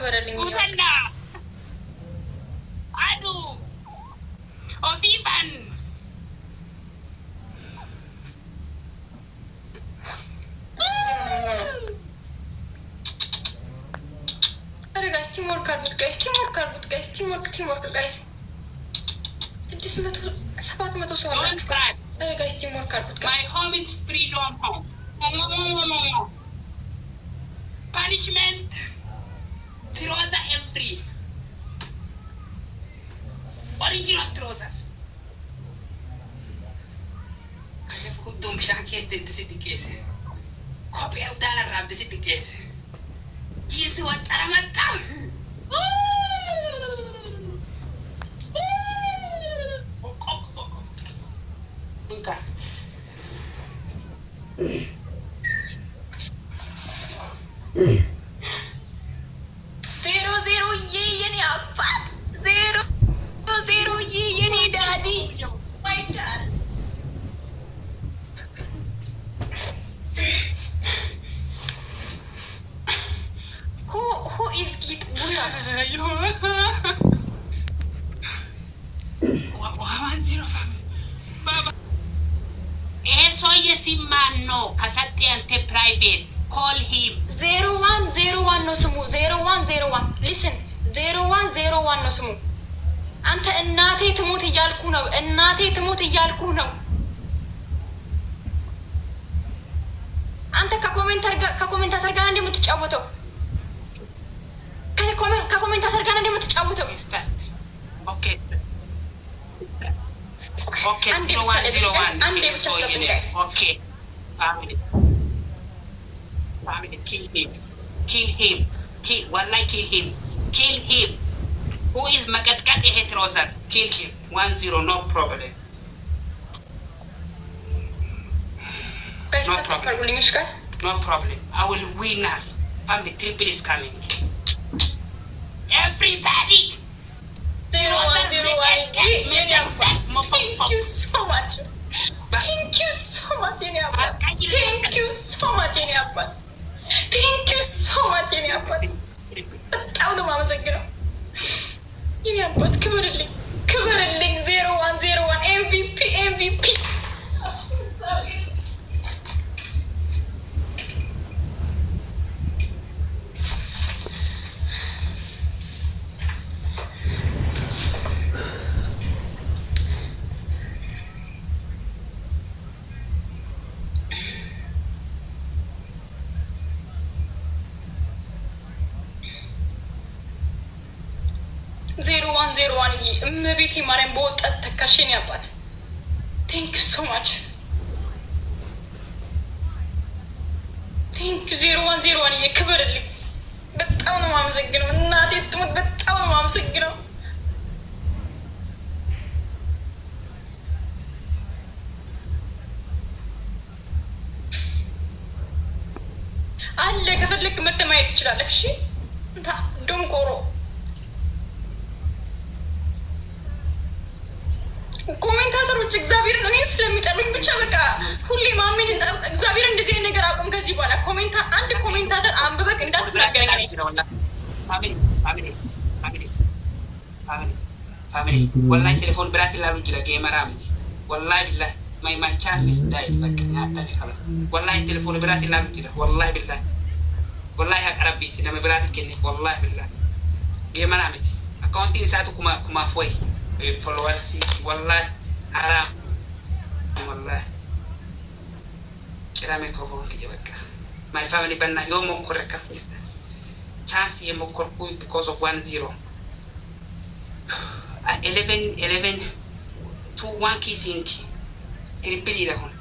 ክበረልኝ ጉተና አዱ ኦፊባን ቲምወርክ አድርጉት ጋይስ፣ ቲምወርክ አድርጉት ጋይስ፣ ቲምወርክ ጋይስ። 700 ሰው አላችሁ ጋይስ፣ ቲምወርክ አድርጉት ጋይስ። My home is freedom home. Punishment trouser every original trouser. Kaya kudum siya kete desi dikese. Kopi udara rab desi dikese. Yesu watara mata. Buka. Zero yeni apat. Zero yeni daddy. My dad. Who is Git Buddha? Eso yesimano kasati ante private call him 0101 ነው ስሙ 0101 listen 0101 ነው ስሙ። አንተ እናቴ ትሞት እያልኩ ነው፣ እናቴ ትሞት እያልኩ ነው። አንተ ከኮሜንታተር ጋር እንደምትጫወተው ከኮሜንታተር ጋር እንደምትጫወተው okay okay አንዴ 0101 አንዴ ብቻ አስገቡኝ ጋይስ። okay family kill him wallahi kill him who is makatkat ይሄ trouser kill him 10 no problem ጋይስ no ተከታተሉኝ እሺ ጋይስ። no problem I will win her family triple is coming everybody 0101 thank you so much thank you so much የኔ አባት thank you so much የኔ አባት thank you so much የኔ አባት በጣም ነው የማመሰግነው የኔ አባት። ክብርልኝ 0101 MVP0101 እመቤቴ ማርያም በወጣት ተካሽን ያባት ቴንክ ዩ ሶ ማች ቴንክ ዩ 0101 ክብርልኝ። በጣም ነው የማመሰግነው እናቴ ትሙት፣ በጣም ነው የማመሰግነው። አለ ከፈለክ መተህ ማየት ትችላለህ። እሺ ዶንቆሮ ኮሜንታተሮች እግዚአብሔርን እኔ ስለሚጠሉኝ ብቻ በቃ ሁሌ ማሜን እግዚአብሔር እንደዚህ አይነት ነገር አቁም። ከዚህ በኋላ አንድ ኮሜንታተር አንብበክ እንዳትናገረኝ። ፋሚሊ ወላሂ ቴሌፎን ብራት ይላሉ እንጂ ለጌመራ ምት ወላሂ ቢላሂ ማይ ቻንስ ኢዝ ዳይድ በቃ ያለ خلاص ወላሂ ቴሌፎን ብራት ይላሉ እንጂ ወላሂ ቢላሂ ወላሂ አቀረብኝ ለመብራት ከኔ ወላሂ ቢላሂ ጌመራ ምት አካውንቲን ሳቱ ኩማ ፎይ followers wallahi haram wallahi kira me ko ke baka my family banna yo mo ko reka chance ye mo ko because of 10 11 2 1 kissing triple ila hon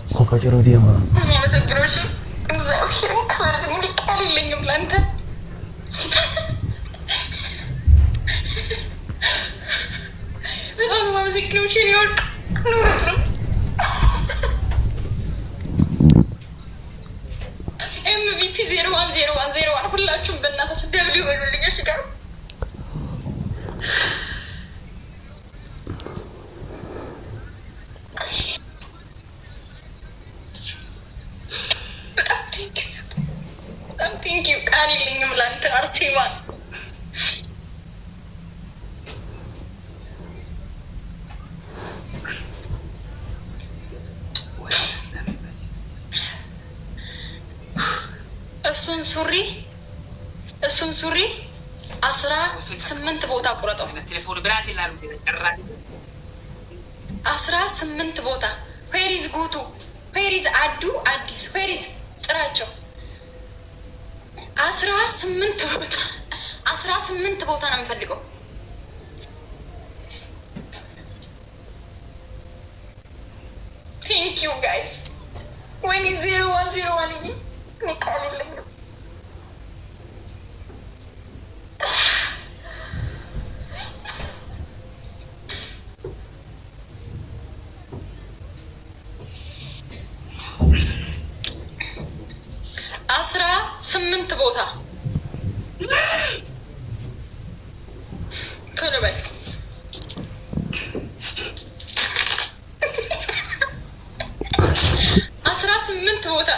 Kopacaro dia mah. Mama segroshi. Zahir kemarin ini kali lagi belanda. Betul mama segroshi ni orang nurut. MVP 010101 ሁላችሁም በእናታችሁ ደብሊው በሉልኝ እሺ ጋር ቴንክ ዩ ቃል የለኝም ላንተ አርቴባን እሱን ሱሪ 18 ቦታ ቁረጠው። 18 ቦታ ዌሪዝ ጉቱ ዌሪዝ አዱ አዲስ ዌሪዝ ጥራቸው 18 ቦታ ነው የምፈልገው። ቴንክ ዩ ጋይስ ወይኔ 0101 ቃልልኝ 18 ቦታ ከለበል 18 ቦታ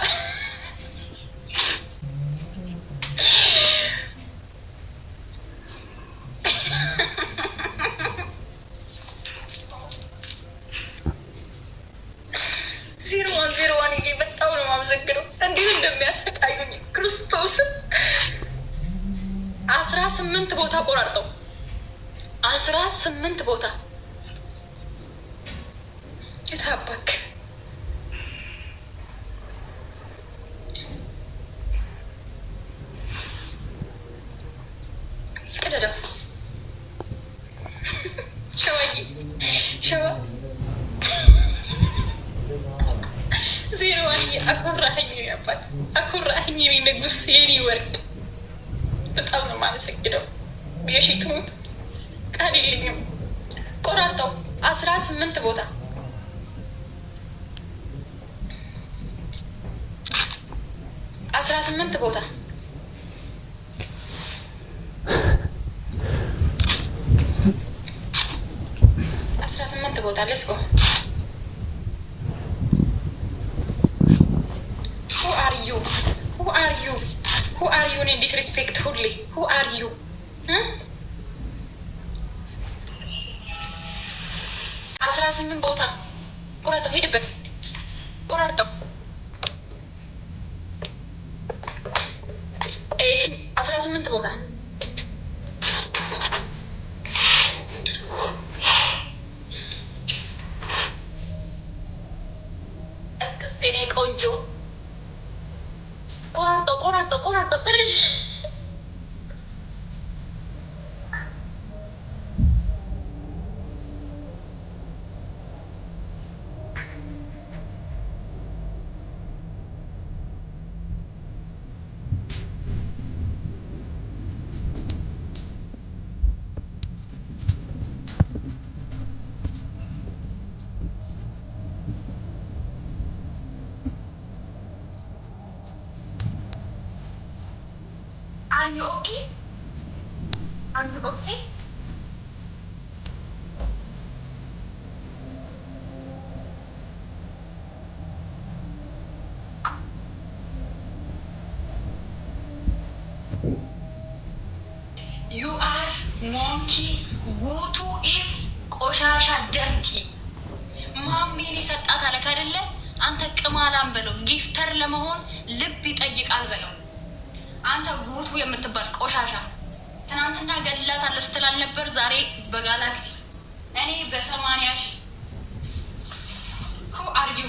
በጣም ነው የማመሰግነው። እንዴት እንደሚያሰቃዩኝ ክርስቶስ 18 ቦታ ቆራርጠው 18 ቦታ የታባክ ቅደደው ሸዋ ዜሮዋን አኩራኸኝ ያባት አኩራኸኝ የኔ ንጉስ የኔ ወርቅ በጣም ነው የማመሰግነው። የሺቱ ቃል የለኝም። ቆራርጠው 18 ቦታ 18 ቦታ 18 ቦታ ሌትስ ጎ Who are you in disrespect ሁሌ who are you 18 ቦታ ቆራርጠው ሄድበት ቆራርጠው 18 ቦታ እስክስቴኔ ቆንጆ ቆራርጠው ትንሽ Are you okay? Are you okay? You are monkey. Gutu is ቆሻሻ ደርቲ ማሜን የሰጣት አለክ አይደለ? አንተ ቅማላም በለው ጊፍተር ለመሆን ልብ ይጠይቃል በለው። አንተ ጉቱ የምትባል ቆሻሻ ትናንትና ገድላታለሁ ስትል ነበር። ዛሬ በጋላክሲ እኔ በ80 ሺህ Who are you?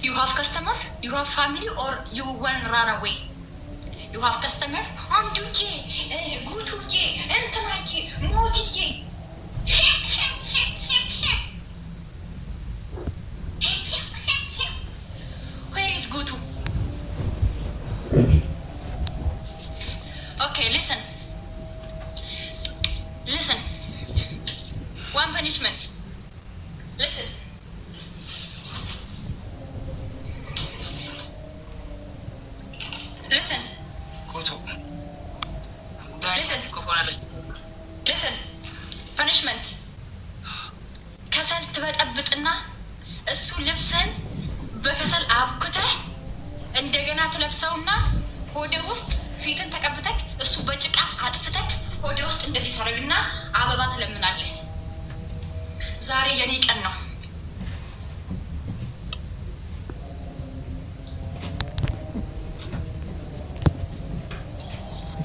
You have customer? You have family or you want to run away? You have customer? Anduke, Gutuke, Entanaki, Modiye. Where is Gutu? Okay, listen. Listen. One punishment. Listen. Listen. Listen. Listen. Punishment. ከሰል ትበጠብጥና እሱ ልብስን በከሰል አብኩተህ እንደገና ትለብሰውና ሆዴ ውስጥ ፊትን ተቀብተህ እሱ በጭቃ አጥፍተህ ሆዴ ውስጥ እንደዚህ ታረግና አበባ ትለምናለህ። ዛሬ የኔ ቀን ነው።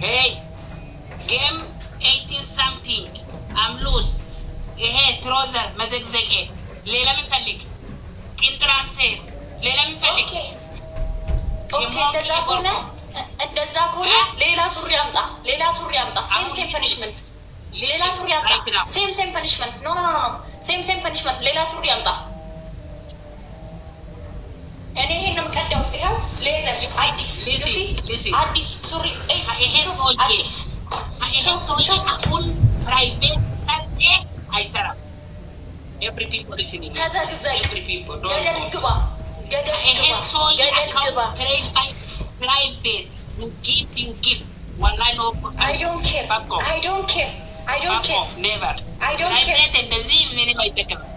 Hey, game 18 something. I'm loose. ይሄ ትሮዘር መዘግዘቄ ሌላ ምን ፈልግ? ቅንጥራም ሴት ሌላ ምን ፈልግ? እንደዛ ከሆነ ሌላ ሱሪ አምጣ። ሌላ ሱሪ አምጣ። ሴም ፐኒሽመንት። ሌላ ሱሪ አምጣ። ሴም ፐኒሽመንት። ኖ ሴም ፐኒሽመንት። ሌላ ሱሪ አምጣ። እኔ ይሄን ነው የምቀደው። ይኸው ሌዘር አዲስ አዲስ ሱሪ ይሄ አሁን ፕራይቬት አይሰራም። ኤቭሪ ፒፕል ሊስኒንግ ተዘግዘግ ገደል ግባ ይሄ ሰውዬ አካውንት ፕራይቬት you give wallahi no I don't care never I don't care never እንደዚህ ምንም አይጠቀምም።